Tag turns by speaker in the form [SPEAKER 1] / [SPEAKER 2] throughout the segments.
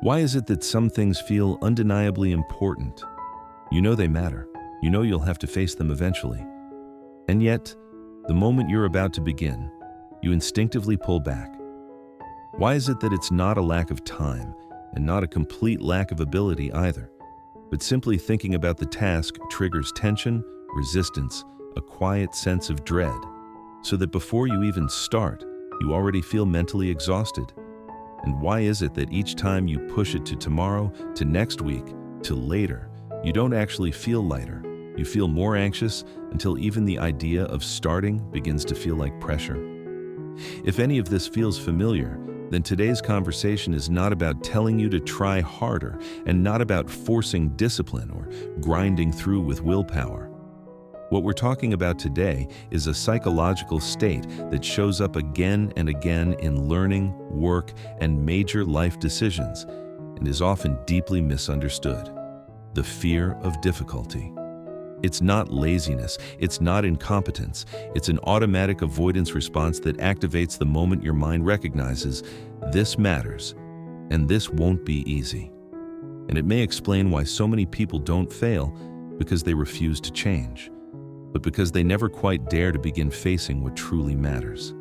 [SPEAKER 1] Why is it that some things feel undeniably important? You know they matter. You know you'll have to face them eventually. And yet, the moment you're about to begin, you instinctively pull back. Why is it that it's not a lack of time and not a complete lack of ability either, but simply thinking about the task triggers tension, resistance, a quiet sense of dread, so that before you even start, you already feel mentally exhausted? And why is it that each time you push it to tomorrow, to next week, to later, you don't actually feel lighter? You feel more anxious until even the idea of starting begins to feel like pressure. If any of this feels familiar, then today's conversation is not about telling you to try harder and not about forcing discipline or grinding through with willpower. What we're talking about today is a psychological state that shows up again and again in learning, work, and major life decisions, and is often deeply misunderstood: the fear of difficulty. It's not laziness, it's not incompetence, it's an automatic avoidance response that activates the moment your mind recognizes this matters, and this won't be easy. And it may explain why so many people don't fail because they refuse to change, but because they never quite dare to begin facing what truly matters.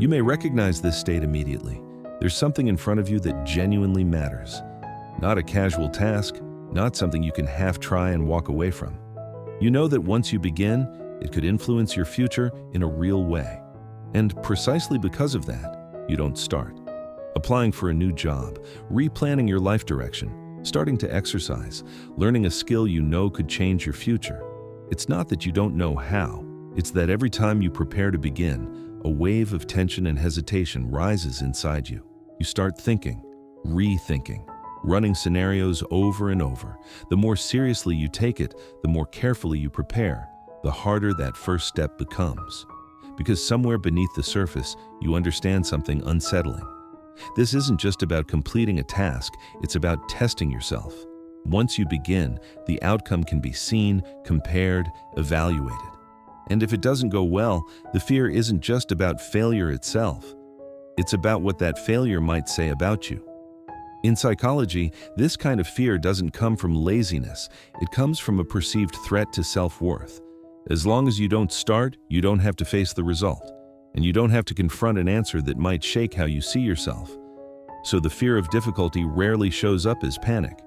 [SPEAKER 1] You may recognize this state immediately. There's something in front of you that genuinely matters. Not a casual task, not something you can half try and walk away from. You know that once you begin, it could influence your future in a real way. And precisely because of that, you don't start. Applying for a new job, replanning your life direction, starting to exercise, learning a skill you know could change your future. It's not that you don't know how, it's that every time you prepare to begin, a wave of tension and hesitation rises inside you. You start thinking, rethinking, running scenarios over and over. The more seriously you take it, the more carefully you prepare, the harder that first step becomes. Because somewhere beneath the surface, you understand something unsettling. This isn't just about completing a task, it's about testing yourself. Once you begin, the outcome can be seen, compared, evaluated. And if it doesn't go well, the fear isn't just about failure itself. It's about what that failure might say about you. In psychology, this kind of fear doesn't come from laziness, it comes from a perceived threat to self-worth. As long as you don't start, you don't have to face the result. And you don't have to confront an answer that might shake how you see yourself. So the fear of difficulty rarely shows up as panic.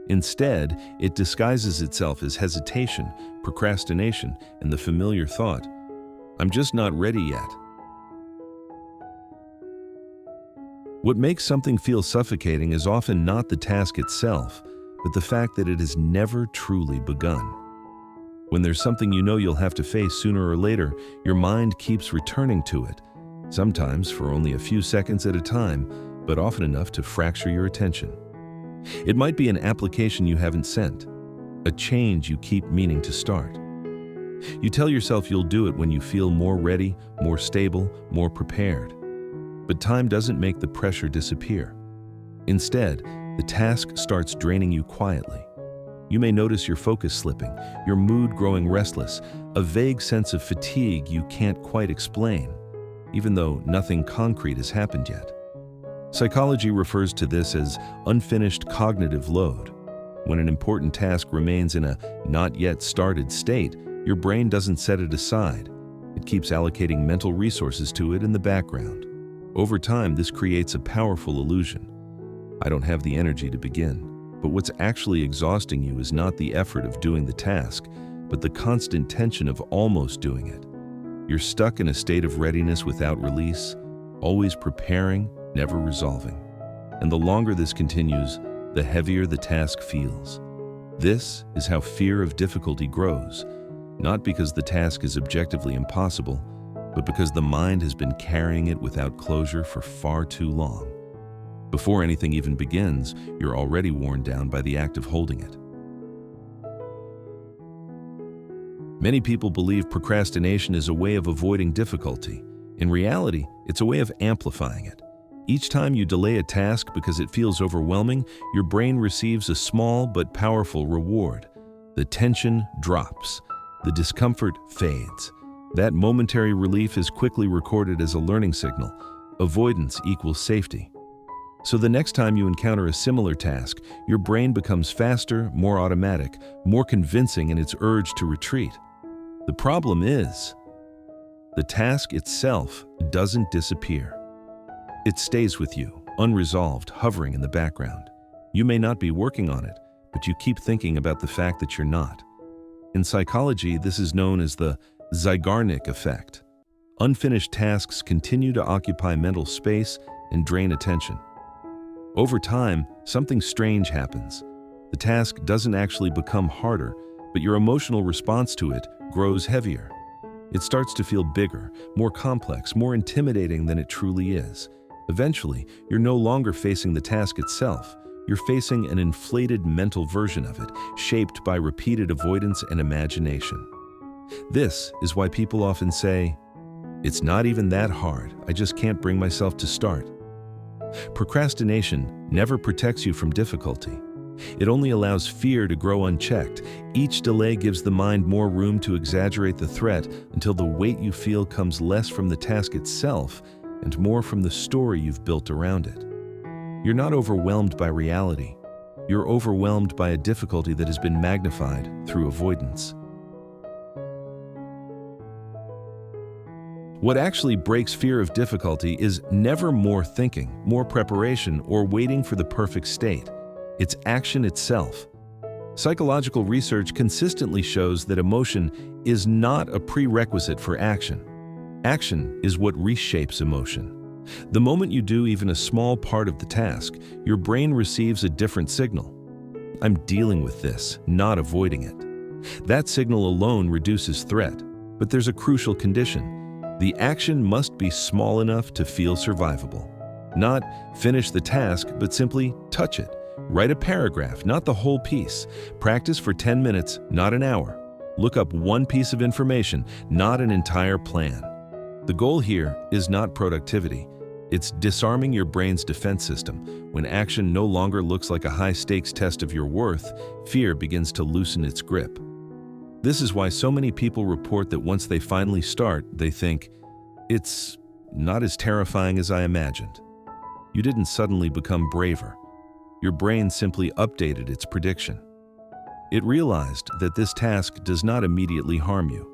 [SPEAKER 1] Instead, it disguises itself as hesitation, procrastination, and the familiar thought, "I'm just not ready yet." What makes something feel suffocating is often not the task itself, but the fact that it has never truly begun. When there's something you know you'll have to face sooner or later, your mind keeps returning to it, sometimes for only a few seconds at a time, but often enough to fracture your attention. It might be an application you haven't sent, a change you keep meaning to start. You tell yourself you'll do it when you feel more ready, more stable, more prepared. But time doesn't make the pressure disappear. Instead, the task starts draining you quietly. You may notice your focus slipping, your mood growing restless, a vague sense of fatigue you can't quite explain, even though nothing concrete has happened yet. Psychology refers to this as unfinished cognitive load. When an important task remains in a not yet started state, your brain doesn't set it aside. It keeps allocating mental resources to it in the background. Over time, this creates a powerful illusion. I don't have the energy to begin. But what's actually exhausting you is not the effort of doing the task, but the constant tension of almost doing it. You're stuck in a state of readiness without release, always preparing, never resolving. And the longer this continues, the heavier the task feels. This is how fear of difficulty grows, not because the task is objectively impossible, but because the mind has been carrying it without closure for far too long. Before anything even begins, you're already worn down by the act of holding it. Many people believe procrastination is a way of avoiding difficulty. In reality, it's a way of amplifying it. Each time you delay a task because it feels overwhelming, your brain receives a small but powerful reward. The tension drops. The discomfort fades. That momentary relief is quickly recorded as a learning signal. avoidance equals safety. So the next time you encounter a similar task, your brain becomes faster, more automatic, more convincing in its urge to retreat. The problem is, the task itself doesn't disappear. It stays with you, unresolved, hovering in the background. You may not be working on it, but you keep thinking about the fact that you're not. In psychology, this is known as the Zeigarnik effect. Unfinished tasks continue to occupy mental space and drain attention. Over time, something strange happens. The task doesn't actually become harder, but your emotional response to it grows heavier. It starts to feel bigger, more complex, more intimidating than it truly is. Eventually, you're no longer facing the task itself. You're facing an inflated mental version of it, shaped by repeated avoidance and imagination. This is why people often say, "It's not even that hard, I just can't bring myself to start." Procrastination never protects you from difficulty. It only allows fear to grow unchecked. Each delay gives the mind more room to exaggerate the threat until the weight you feel comes less from the task itself and more from the story you've built around it. You're not overwhelmed by reality. You're overwhelmed by a difficulty that has been magnified through avoidance. What actually breaks fear of difficulty is never more thinking, more preparation, or waiting for the perfect state. It's action itself. Psychological research consistently shows that emotion is not a prerequisite for action. Action is what reshapes emotion. The moment you do even a small part of the task, your brain receives a different signal. I'm dealing with this, not avoiding it. That signal alone reduces threat, but there's a crucial condition. The action must be small enough to feel survivable. Not finish the task, but simply touch it. Write a paragraph, not the whole piece. Practice for 10 minutes, not an hour. Look up one piece of information, not an entire plan. The goal here is not productivity. It's disarming your brain's defense system. When action no longer looks like a high-stakes test of your worth, fear begins to loosen its grip. This is why so many people report that once they finally start, they think, "It's not as terrifying as I imagined." You didn't suddenly become braver. Your brain simply updated its prediction. It realized that this task does not immediately harm you.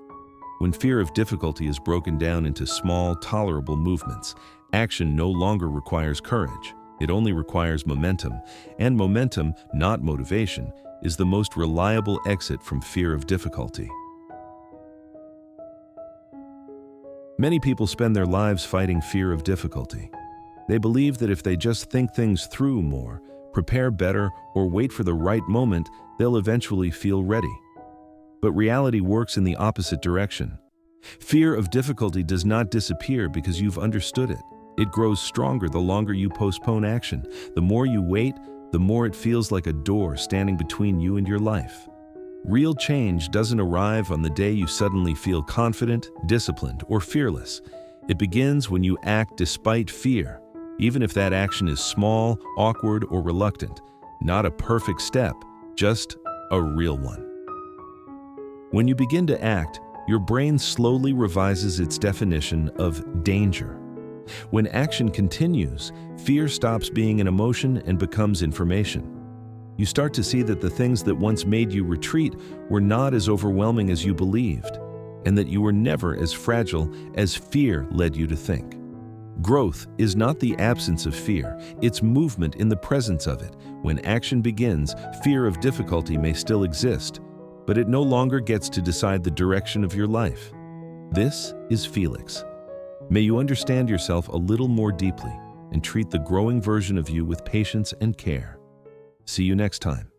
[SPEAKER 1] When fear of difficulty is broken down into small, tolerable movements, action no longer requires courage. It only requires momentum. And momentum, not motivation, is the most reliable exit from fear of difficulty. Many people spend their lives fighting fear of difficulty. They believe that if they just think things through more, prepare better, or wait for the right moment, they'll eventually feel ready. But reality works in the opposite direction. Fear of difficulty does not disappear because you've understood it. It grows stronger the longer you postpone action. The more you wait, the more it feels like a door standing between you and your life. Real change doesn't arrive on the day you suddenly feel confident, disciplined, or fearless. It begins when you act despite fear, even if that action is small, awkward, or reluctant. Not a perfect step, just a real one. When you begin to act, your brain slowly revises its definition of danger. When action continues, fear stops being an emotion and becomes information. You start to see that the things that once made you retreat were not as overwhelming as you believed, and that you were never as fragile as fear led you to think. Growth is not the absence of fear, it's movement in the presence of it. When action begins, fear of difficulty may still exist, but it no longer gets to decide the direction of your life. This is Felix. May you understand yourself a little more deeply and treat the growing version of you with patience and care. See you next time.